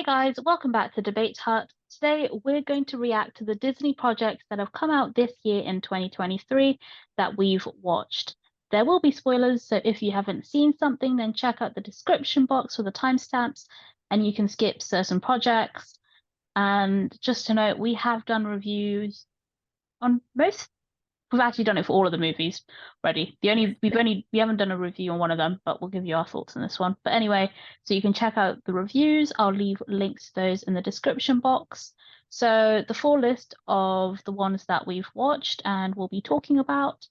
Hey guys, welcome back to Debate Hut. Today we're going to react to the Disney projects that have come out this year in 2023 that we've watched. There will be spoilers, so if you haven't seen something, then check out the description box for the timestamps and you can skip certain projects. And just to note, we have done reviews on most. We've actually done it for all of the movies already. We haven't done a review on one of them, but we'll give you our thoughts on this one. But anyway, so you can check out the reviews. I'll leave links to those in the description box. So the full list of the ones that we've watched and we'll be talking about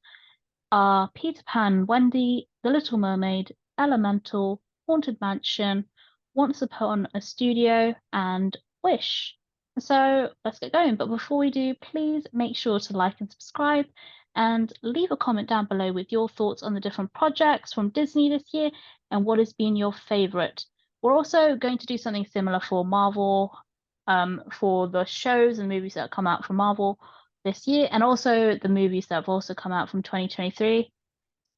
are Peter Pan, Wendy, The Little Mermaid, Elemental, Haunted Mansion, Once Upon a Studio, and Wish. So let's get going. But before we do, please make sure to like and subscribe and leave a comment down below with your thoughts on the different projects from Disney this year and what has been your favorite. We're also going to do something similar for Marvel, for the shows and movies that come out from Marvel this year, and also the movies that have also come out from 2023.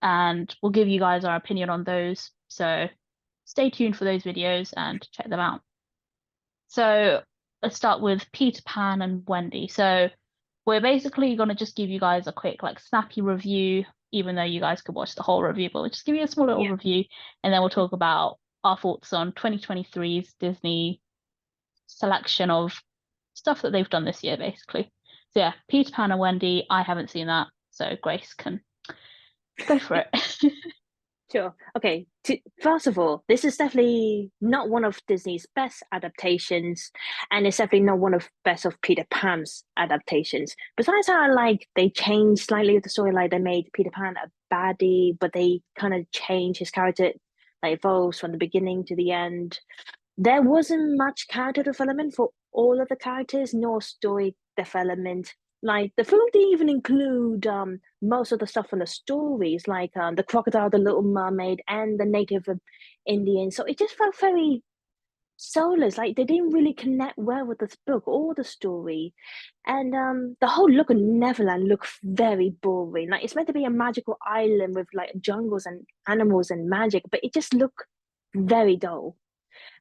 And we'll give you guys our opinion on those. So stay tuned for those videos and check them out. So let's start with Peter Pan and Wendy. So we're basically going to just give you guys a quick, like, snappy review, even though you guys could watch the whole review, but we'll just give you a small little review, and then we'll talk about our thoughts on 2023's Disney selection of stuff that they've done this year, basically. So yeah, Peter Pan and Wendy, I haven't seen that, so Grace can go for it. Sure. Okay. First of all, this is definitely not one of Disney's best adaptations, and it's definitely not one of best of Peter Pan's adaptations. Besides how they changed slightly the story, like they made Peter Pan a baddie, but they kind of changed his character, like evolves from the beginning to the end. There wasn't much character development for all of the characters, nor story development. Like the film didn't even include most of the stuff from the stories, like the crocodile, the Little Mermaid, and the Native Indians. So it just felt very soulless. Like they didn't really connect well with this book or the story, and the whole look of Neverland looked very boring. Like it's meant to be a magical island with like jungles and animals and magic, but it just looked very dull.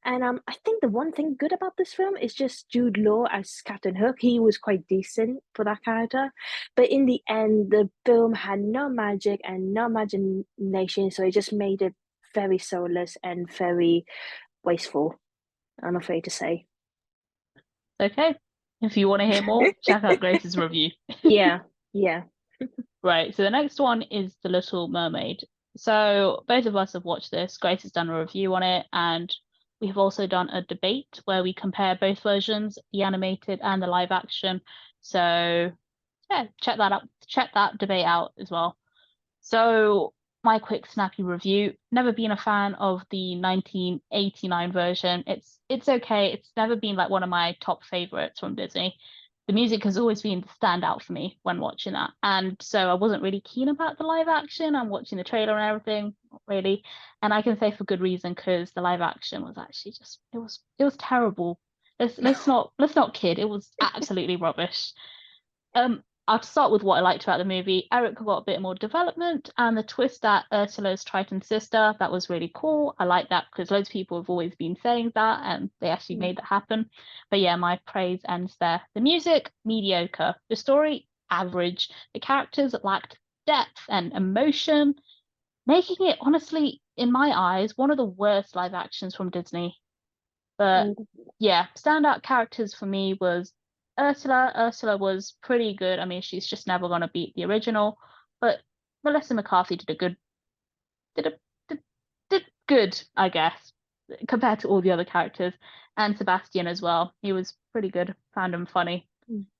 And I think the one thing good about this film is just Jude Law as Captain Hook. He was quite decent for that character. But in the end, the film had no magic and no imagination, so it just made it very soulless and very wasteful, I'm afraid to say. Okay. If you want to hear more, check out Grace's review. Yeah, yeah. Right, so the next one is The Little Mermaid. So both of us have watched this. Grace has done a review on it, and we have also done a debate where we compare both versions, the animated and the live action. So yeah, check that out. Check that debate out as well. So my quick snappy review. Never been a fan of the 1989 version. It's okay. It's never been like one of my top favorites from Disney. The music has always been the standout for me when watching that. And so I wasn't really keen about the live action. I'm watching the trailer and everything, not really. And I can say for good reason, because the live action was actually just it was terrible. Let's not kid. It was absolutely rubbish. I'll start with what I liked about the movie. Eric got a bit more development, and the twist that Ursula's Triton's sister, that was really cool. I like that because loads of people have always been saying that, and they actually made that happen. But yeah, my praise ends there. The music, mediocre. The story, average. The characters lacked depth and emotion, making it, honestly, in my eyes, one of the worst live actions from Disney. But yeah, standout characters for me was Ursula. Ursula was pretty good. I mean, she's just never gonna beat the original, but Melissa McCarthy did a did good, I guess, compared to all the other characters, and Sebastian as well. He was pretty good. Found him funny.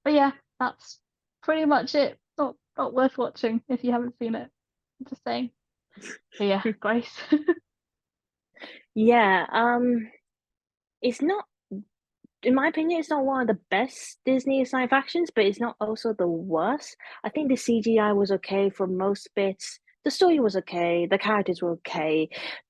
But yeah, that's pretty much it. Not worth watching if you haven't seen it. Just saying. But yeah, Grace. Yeah, it's not, in my opinion, it's not one of the best Disney live actions, but it's not also the worst. I think the CGI was okay for most bits. The story was okay. The characters were okay.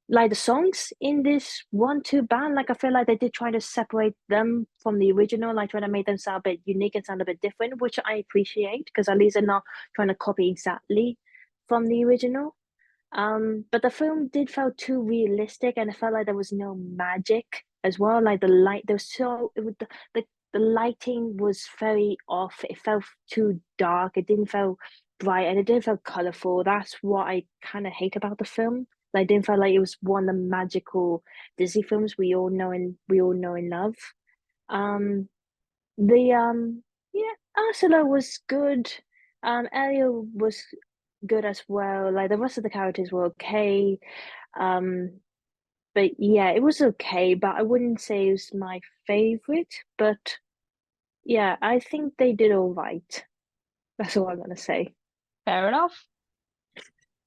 Like the songs in this one-two band, like I feel like they did try to separate them from the original, like trying to make them sound a bit unique and sound a bit different, which I appreciate because at least they're not trying to copy exactly from the original. But the film did feel too realistic, and I felt like there was no magic as well. Like the light, there was the lighting was very off. It felt too dark. It didn't feel bright and it didn't feel colorful. That's what I kind of hate about the film. Like, I didn't feel like it was one of the magical Disney films we all know and love. Um, the yeah, Ursula was good. Ariel was good as well. Like the rest of the characters were okay. Um, but yeah, it was okay, but I wouldn't say it was my favorite. But yeah, I think they did all right. That's all I'm gonna say. Fair enough.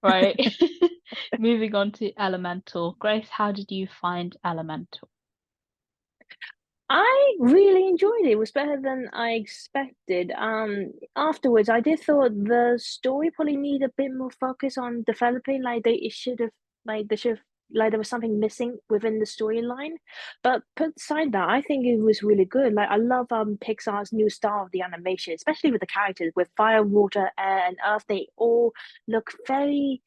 Right. Moving on to Elemental. Grace, how did you find Elemental? I really enjoyed it. It was better than I expected. Afterwards, I did thought the story probably need a bit more focus on developing. Like it should have, they should have, like there was something missing within the storyline. But put aside that, I think it was really good. Like I love Pixar's new style of the animation, especially with the characters with fire, water, air, and earth. They all look very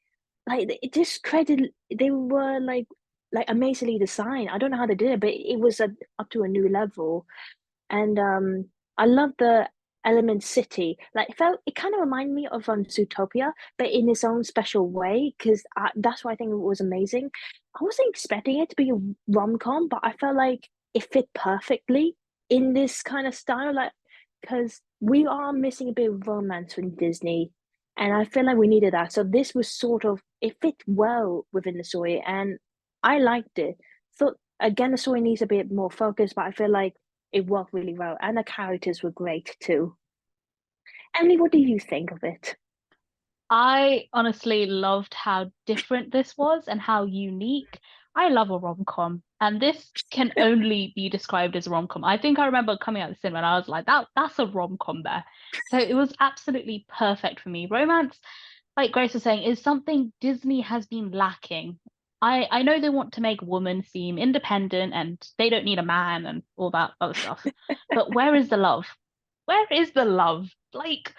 like it just credit. They were like amazingly designed. I don't know how they did it, but it was up to a new level. And I love the Element City. Like it kind of reminded me of Zootopia, but in its own special way. Because that's why I think it was amazing. I wasn't expecting it to be a rom-com, but I felt like it fit perfectly in this kind of style. Like because we are missing a bit of romance from Disney. And I feel like we needed that. So this was sort of it fit well within the story, and I liked it. Thought again the story needs a bit more focus, but I feel like it worked really well, and the characters were great too. Emily, what do you think of it? I honestly loved how different this was and how unique. I love a rom-com, and this can only be described as a rom-com. I think I remember coming out of the cinema and I was like, that's a rom-com there. So it was absolutely perfect for me. Romance, like Grace was saying, is something Disney has been lacking. I know they want to make women seem independent and they don't need a man and all that other stuff. But where is the love? Where is the love? Like,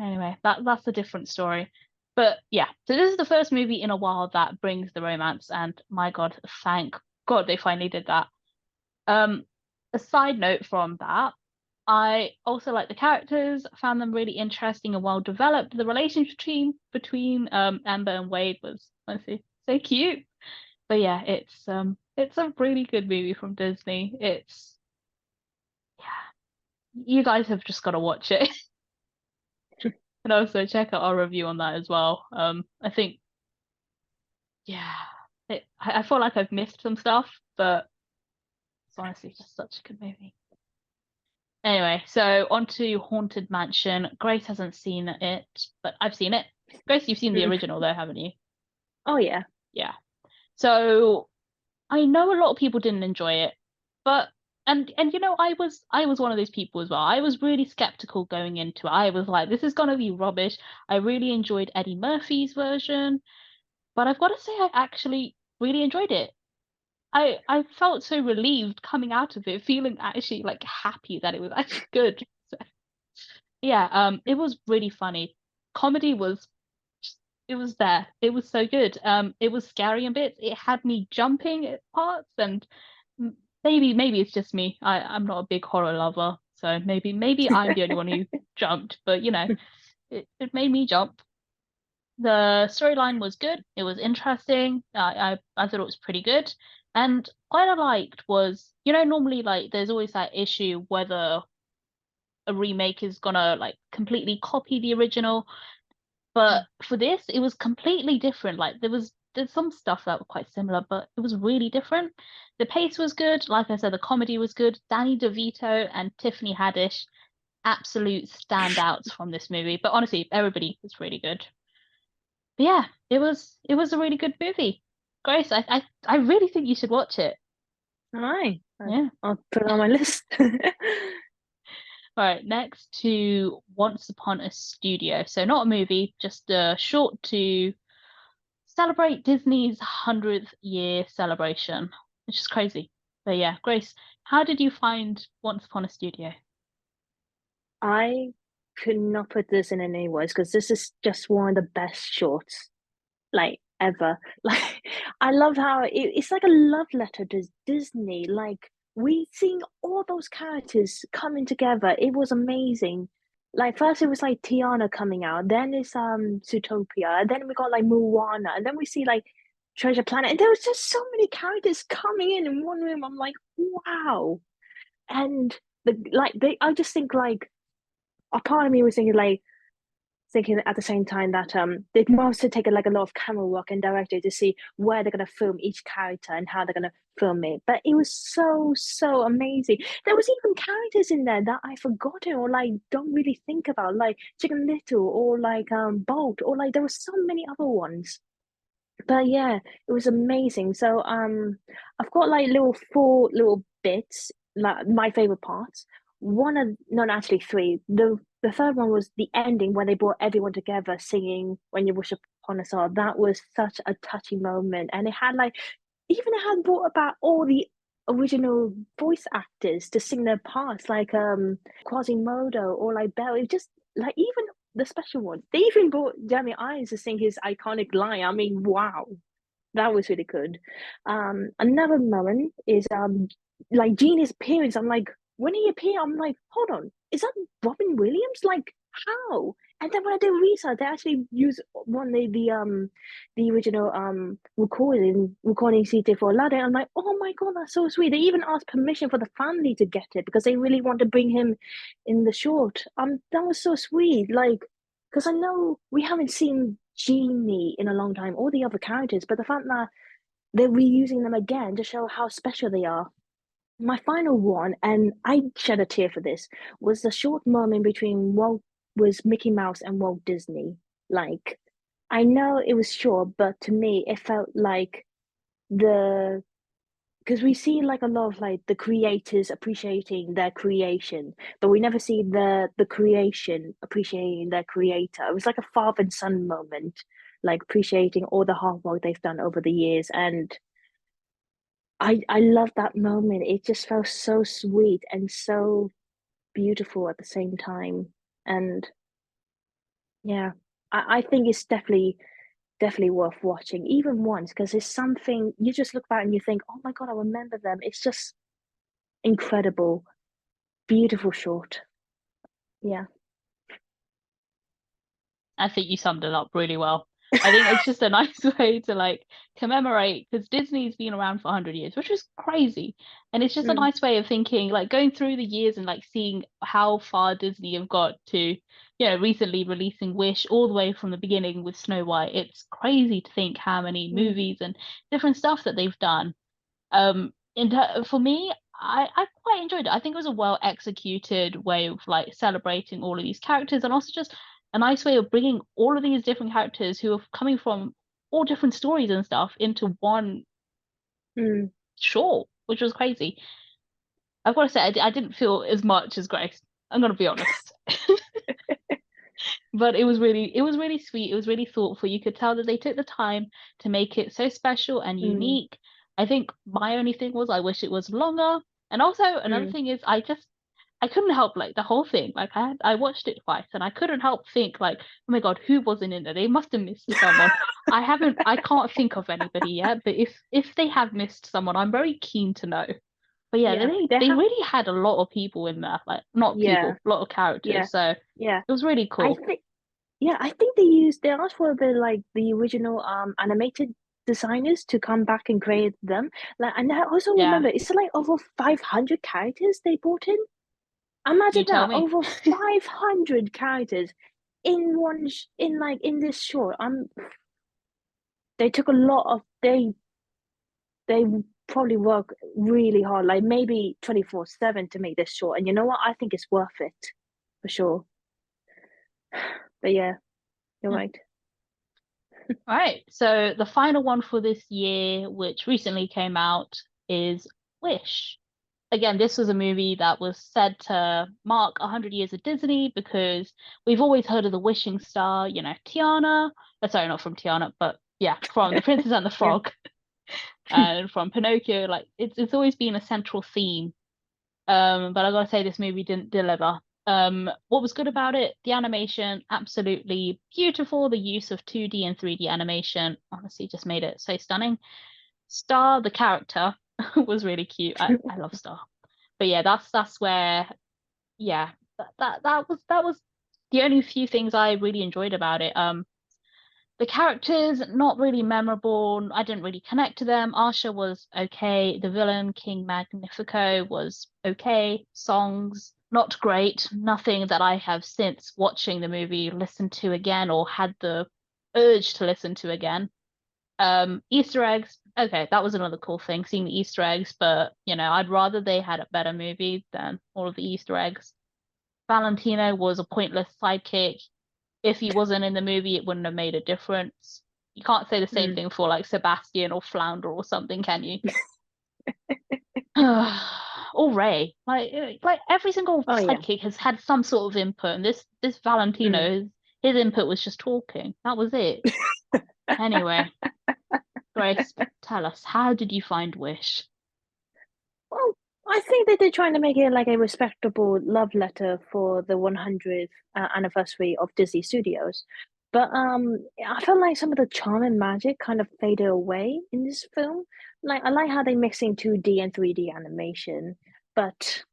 anyway, that's a different story. But yeah, so this is the first movie in a while that brings the romance, and my God, thank God they finally did that. Um, a side note from that, I also like the characters, found them really interesting and well developed. The relationship between Amber and Wade was honestly so cute. But yeah, it's a really good movie from Disney. It's You guys have just got to watch it. And also check out our review on that as well. I think, yeah, I feel like I've missed some stuff, but it's honestly just such a good movie. Anyway, so on to Haunted Mansion. Grace hasn't seen it, but I've seen it. Grace, you've seen the Mm. original though, haven't you? Oh yeah. Yeah. So I know a lot of people didn't enjoy it, but and I was one of those people as well. I was really skeptical going into it. I was like, this is gonna be rubbish. I really enjoyed Eddie Murphy's version. But I've got to say, I actually really enjoyed it. I felt so relieved coming out of it, feeling actually like happy that it was actually good. So, yeah, it was really funny. Comedy was it was there. It was so good. It was scary in bits. It had me jumping at parts, and maybe it's just me. I'm not a big horror lover, so maybe I'm the only one who jumped. But it made me jump. The storyline was good. It was interesting. I thought it was pretty good. And what I liked was, normally like there's always that issue whether a remake is gonna like completely copy the original. But for this, it was completely different. Like there's some stuff that were quite similar, but it was really different. The pace was good. Like I said, the comedy was good. Danny DeVito and Tiffany Haddish, absolute standouts from this movie. But honestly, everybody was really good. But yeah, it was a really good movie. Grace, I really think you should watch it. All right. Yeah. I'll put it on my list. All right, next to Once Upon a Studio. So not a movie, just a short to celebrate Disney's 100th year celebration, which is crazy. But yeah, Grace, how did you find Once Upon a Studio? I could not put this in any words because this is just one of the best shorts. Like ever. Like, I love how it's like a love letter to Disney. Like, we seeing all those characters coming together. It was amazing. Like, first it was like Tiana coming out, then it's Zootopia, and then we got like Moana, and then we see like Treasure Planet, and there was just so many characters coming in one room. I'm like, wow. And I just think like a part of me was thinking at the same time that they must have taken like a lot of camera work and directed to see where they're gonna film each character and how they're gonna film it. But it was so amazing. There was even characters in there that I forgotten or like don't really think about, like Chicken Little or like Bolt, or like there were so many other ones. But yeah, it was amazing. So I've got like little four little bits, like my favorite parts. One of not actually three. The third one was the ending when they brought everyone together singing When You Wish Upon a Star. That was such a touching moment. And it had like even it had brought about all the original voice actors to sing their parts, like Quasimodo or like Belle. It just like even the special ones. They even brought Jeremy Irons to sing his iconic line. I mean, wow, that was really good. Another moment is like Genie's appearance. I'm like, when he appeared, I'm like, hold on, is that Robin Williams? Like, how? And then when I did research, they actually used one of the original recording CD for Aladdin. I'm like, oh my god, that's so sweet. They even asked permission for the family to get it because they really want to bring him in the short. That was so sweet. Like, because I know we haven't seen Genie in a long time, all the other characters, but the fact that they're reusing them again to show how special they are. My final one, and I shed a tear for this, was the short moment between Walt was Mickey Mouse and Walt Disney. Like, I know it was short, but to me, it felt like the because we see like a lot of like the creators appreciating their creation, but we never see the creation appreciating their creator. It was like a father and son moment, like appreciating all the hard work they've done over the years. And I love that moment. It just felt so sweet and so beautiful at the same time. And yeah, I think it's definitely worth watching even once because it's something you just look back and you think, oh my God, I remember them. It's just incredible, beautiful short. Yeah. I think you summed it up really well. I think it's just a nice way to like commemorate because Disney's been around for 100 years, which is crazy. And it's just a Mm, nice way of thinking, like going through the years and like seeing how far Disney have got to, recently releasing Wish all the way from the beginning with Snow White. It's crazy to think how many mm, movies and different stuff that they've done. For me, I quite enjoyed it. I think it was a well executed way of like celebrating all of these characters and also just a nice way of bringing all of these different characters who are coming from all different stories and stuff into one mm. show, which was crazy. I've got to say, I didn't feel as much as Grace. I'm gonna be honest. But it was really sweet. It was really thoughtful. You could tell that they took the time to make it so special and Mm, unique. I think my only thing was I wish it was longer. And also another mm. thing is I couldn't help like the whole thing. Like I watched it twice and I couldn't help think like, oh my God, who wasn't in there? They must have missed someone. I can't think of anybody yet, but if they have missed someone, I'm very keen to know. But yeah, Yeah, they they they have. really had a lot of people in there, like not Yeah, people, a lot of yeah, characters. So yeah. it was really I cool. think. Yeah, I think they asked for the like the original animated designers to come back and create them. Like, and I also Yeah, remember it's like over 500 characters they brought in. you Imagine tell that, me. over 500 characters in one in like in this short. They took a lot of they probably work really hard, like maybe 24/7 to make this short. And you know what? I think it's worth it for sure. But yeah, you're right. All right, so the final one for this year, which recently came out, is Wish. Again, this was a movie that was said to mark 100 years of Disney because we've always heard of the wishing star, Tiana. Sorry, not from Tiana, but yeah, from The Princess and the Yeah. Frog and from Pinocchio. Like it's always been a central theme. But I gotta say, this movie didn't deliver. What was good about it? The animation, absolutely beautiful. The use of 2D and 3D animation honestly just made it so stunning. Star, the character, was really cute. I love Star. But yeah, that's where yeah, that was the only few things I really enjoyed about it. The characters not really memorable. I didn't really connect to them. Arsha was okay. The villain, King Magnifico, was okay. Songs, not great. Nothing that I have since watching the movie listened to again or had the urge to listen to again. Easter eggs, okay, that was another cool thing, seeing the Easter eggs, but I'd rather they had a better movie than all of the Easter eggs. Valentino was a pointless sidekick. If he wasn't in the movie, it wouldn't have made a difference. You can't say the same Mm. thing for like Sebastian or Flounder or something, can you? Or Ray. Like every single Oh yeah. sidekick has had some sort of input, and this Mm. Valentino, his input was just talking. That was it. Anyway, Grace, tell us, how did you find Wish? Well, I think that they're trying to make it like a respectable love letter for the 100th anniversary of Disney Studios. But I felt like some of the charm and magic kind of faded away in this film. Like I like how they mix in 2D and 3D animation, but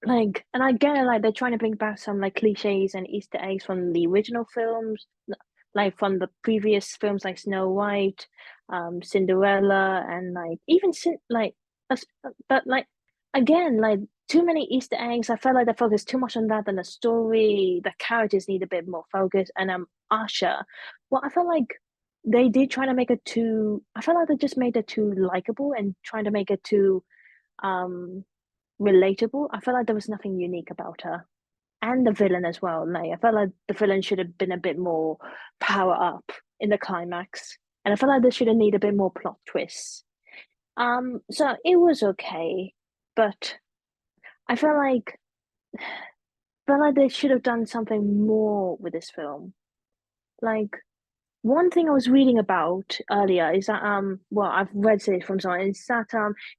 like, and I get it, like they're trying to bring back some like cliches and Easter eggs from the original films, like from the previous films like Snow White, Cinderella, and like even but like again, like too many Easter eggs. I felt like they focused too much on that than the story. The characters need a bit more focus. And Asha, well, I felt like they did try to make it too. I felt like they just made it too likable and trying to make it too um relatable. I felt like there was nothing unique about her. And the villain as well. Like I felt like the villain should have been a bit more power up in the climax. And I felt like they should have needed a bit more plot twists. So it was okay, but I felt like they should have done something more with this film. Like one thing I was reading about earlier is that well I've read it from someone is that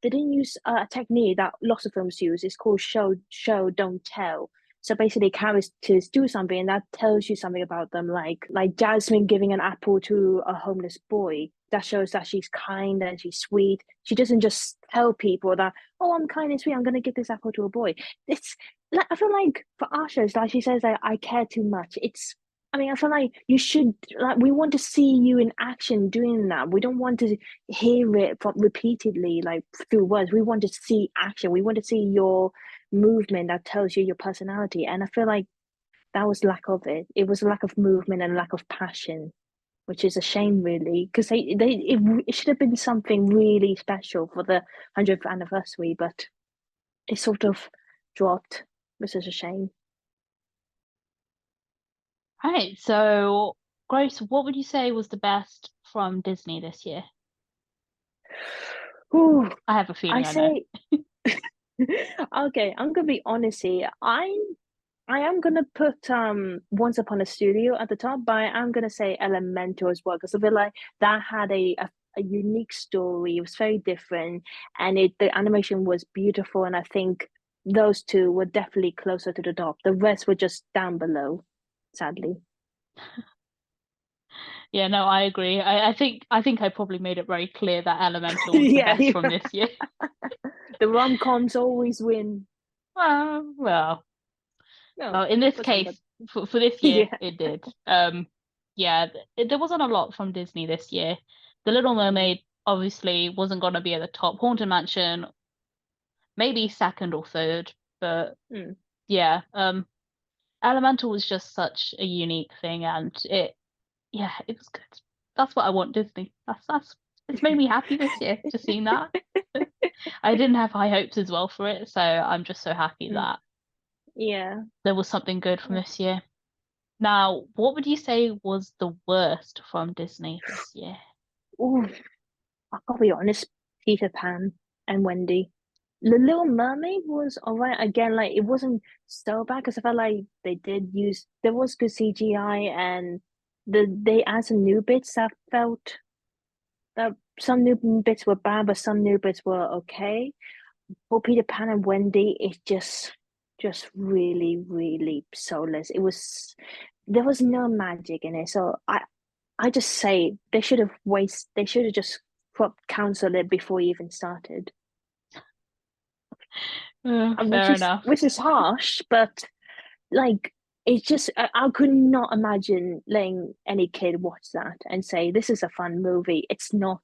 they didn't use a technique that lots of films use. It's called show don't tell. So basically characters do something and that tells you something about them, like Jasmine giving an apple to a homeless boy. That shows that she's kind and she's sweet. She doesn't just tell people that, oh, I'm kind and sweet, I'm gonna give this apple to a boy. It's like I feel like for Asha, it's like she says that I care too much. I mean, I feel like you should like we want to see you in action doing that. We don't want to hear it from repeatedly like through words. We want to see action. We want to see your movement that tells you your personality. And I feel like that was lack of it. It was a lack of movement and lack of passion, which is a shame really, because it should have been something really special for the 100th anniversary, but it sort of dropped, which is a shame. Right, so Grace, what would you say was the best from Disney this year? Ooh, I have a I feeling I know. say okay, I'm gonna be honest here. I am gonna put Once Upon a Studio at the top, but I am gonna say Elemental as well because I feel like that had a unique story. It was very different, and the animation was beautiful. And I think those two were definitely closer to the top. The rest were just down below, sadly. Yeah, no, I agree. I think I probably made it very clear that Elemental was the Yeah, best from yeah. this year. The rom-coms always win. Well, No, in this for some, but case, for this year, yeah. it did. Yeah, there wasn't a lot from Disney this year. The Little Mm, Mermaid obviously wasn't going to be at the top. Haunted Mansion, maybe second or third, but mm. yeah, Elemental was just such a unique thing, and yeah, it was good. That's what I want Disney. That's it's made me happy this year, just seeing that. I didn't have high hopes as well for it, so I'm just so happy Mm, that yeah. there was something good from Yeah. this year. Now, what would you say was the worst from Disney this year? Ooh, I gotta be honest, Peter Pan and Wendy. The Little Mermaid was alright again, like it wasn't so bad because I felt like there was good CGI and they added some new bits that felt that some new bits were bad, but some new bits were okay. For Peter Pan and Wendy, it just just really, really soulless. There was no magic in it. So I just say they should have just cancelled it before you even started. Fair enough. Which is harsh, but like it's just I could not imagine letting any kid watch that and say this is a fun movie. It's not.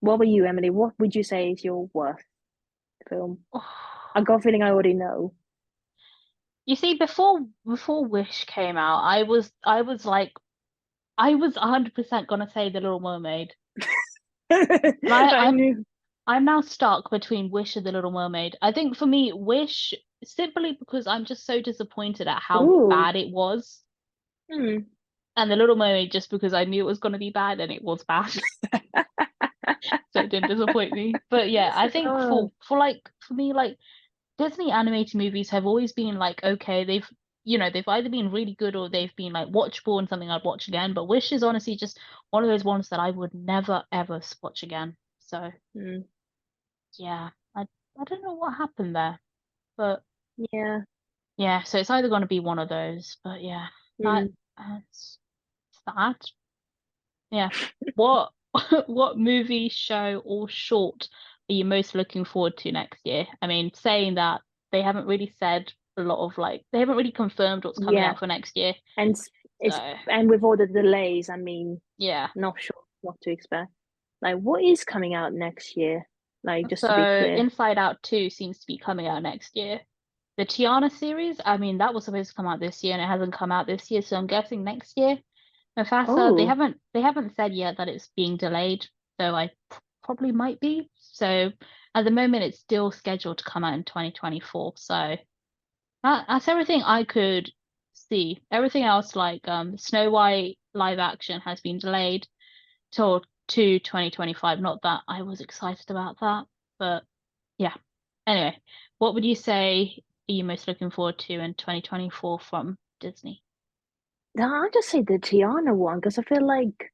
What about you, Emily? What would you say is your worst film? I got a feeling I already know. You see, before Wish came out, I was 100% gonna say The Little Mermaid. And I knew. I'm now stuck between Wish and The Little Mermaid. I think for me, Wish, simply because I'm just so disappointed at how Ooh. bad it was. Hmm. And The Little Mermaid, just because I knew it was going to be bad and it was bad. So it didn't disappoint me. But yeah, I think Oh, for me, like Disney animated movies have always been like, okay, they've either been really good or they've been like watchable and something I'd watch again. But Wish is honestly just one of those ones that I would never ever watch again. So hmm. yeah, I don't know what happened there. But Yeah. yeah, so it's either going to be one of those. But yeah, that Hmm. it's sad. Yeah. What what movie, show, or short are you most looking forward to next year? I mean, saying that they haven't really said a lot of like they haven't really confirmed what's coming Yeah. out for next year. And it's So and with all the delays, I mean, yeah. not sure what to expect. Like, what is coming out next year? Like, just to be So clear. Inside Out 2 seems to be coming out next year. The Tiana series, I mean, that was supposed to come out this year and it hasn't come out this year, so I'm guessing next year. Mufasa, Oh, they haven't said yet that it's being delayed, though I probably might be. So at the moment, it's still scheduled to come out in 2024. So that's everything I could see. Everything else, like Snow White live action, has been delayed till to 2025. Not that I was excited about that, but yeah. Anyway, what would you say are you most looking forward to in 2024 from Disney? no, I'll just say the Tiana one because I feel like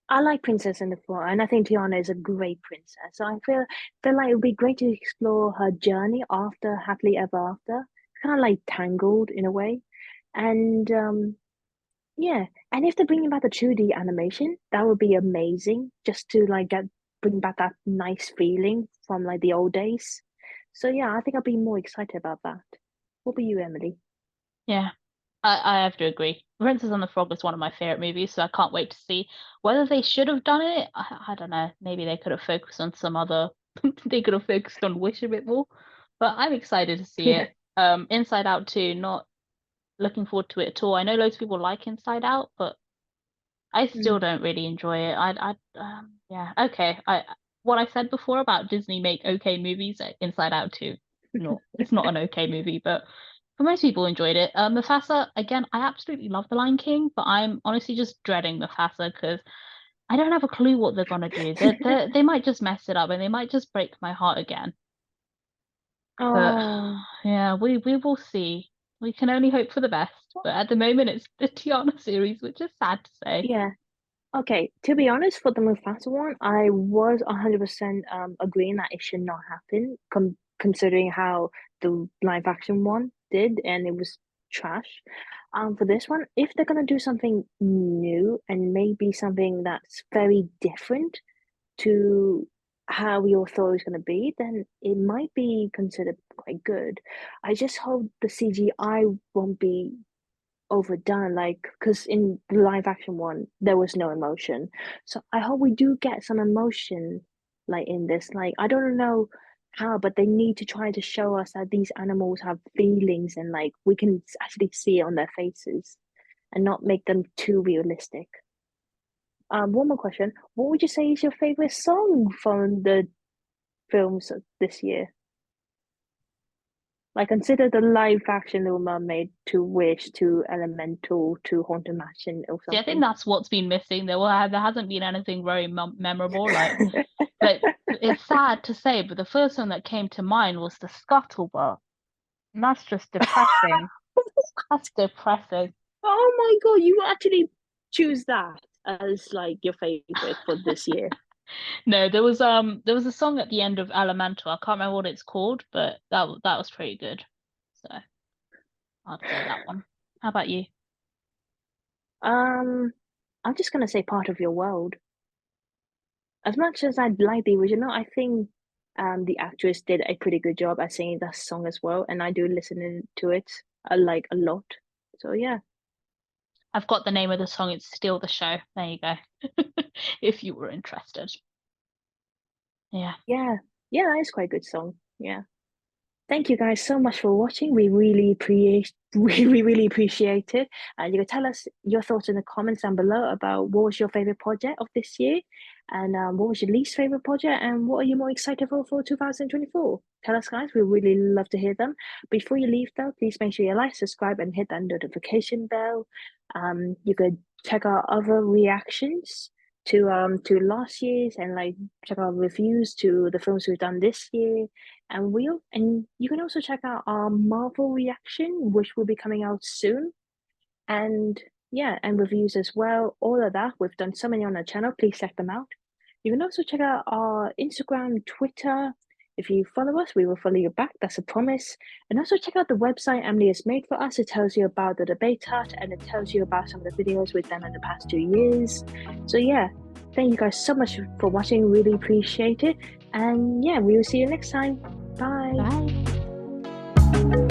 I like Princess in the Frog, and I think Tiana is a great princess. So I feel like it would be great to explore her journey after Happily Ever After. Kind of like Tangled in a way, and yeah, and if they're bringing back the 2D animation, that would be amazing. Just to like get bring back that nice feeling from like the old days. So yeah, I think I'll be more excited about that. What about you, Emily? Yeah. I have to agree. Princess and the Frog is one of my favorite movies, so I can't wait to see whether they should have done it. I don't know. Maybe they could have focused on some other. They could have focused on Wish a bit more, but I'm excited to see Yeah. it. Inside Out too. Not looking forward to it at all. I know loads of people like Inside Out, but I still Mm. don't really enjoy it. Yeah. Okay. What I said before about Disney make okay movies, Inside Out too. No, it's not an okay movie, but for most people enjoyed it. Mufasa, again, I absolutely love The Lion King, but I'm honestly just dreading Mufasa because I don't have a clue what they're gonna do. They might just mess it up and they might just break my heart again. But Oh, yeah, we will see. We can only hope for the best. But at the moment, it's the Tiana series, which is sad to say. yeah. Okay, to be honest, for the Mufasa one, I was 100% agreeing that it should not happen, considering how the live action one did, and it was trash. For this one, if they're gonna do something new and maybe something that's very different to how your thought is gonna be, then it might be considered quite good. I just hope the CGI won't be overdone, like because in the live action one there was no emotion, so I hope we do get some emotion like in this. Like I don't know how, but they need to try to show us that these animals have feelings and like we can actually see it on their faces and not make them too realistic. One more question: what would you say is your favorite song from the films of this year? Like consider the live action Little Mermaid to Wish to Elemental to Haunted Mansion or See, I think something. that's what's been missing. There hasn't been anything very memorable. Like it's sad to say, but the first one that came to mind was the Scuttlebutt, and that's just depressing. That's depressing. Oh my God, you actually choose that as like your favorite for this year. No, there was a song at the end of Elemental. I can't remember what it's called, but that was pretty good. So I'd say that one. How about you? Um, I'm just gonna say part of your world. As much as I'd like the original, I think the actress did a pretty good job at singing that song as well, and I do listen to it like a lot. So yeah, I've got the name of the song. It's Steal the Show. There you go. If you were interested. Yeah. yeah, yeah, that is quite a good song. Yeah. Thank you guys so much for watching. We really appreciate we really appreciate it. And you can tell us your thoughts in the comments down below about what was your favorite project of this year, and what was your least favorite project, and what are you more excited for 2024? Tell us, guys. We really love to hear them. Before you leave, though, please make sure you like, subscribe, and hit that notification bell. You could check out other reactions to last year's, and like check out reviews to the films we've done this year, and you can also check out our Marvel reaction, which will be coming out soon. And yeah, and reviews as well. All of that. We've done so many on our channel. Please check them out. You can also check out our Instagram, Twitter. If you follow us, we will follow you back. That's a promise. And also check out the website Emily has made for us. It tells you about the debate hut, and it tells you about some of the videos we've done in the past 2 years. So yeah, thank you guys so much for watching. Really appreciate it. And yeah, we will see you next time. Bye. Bye.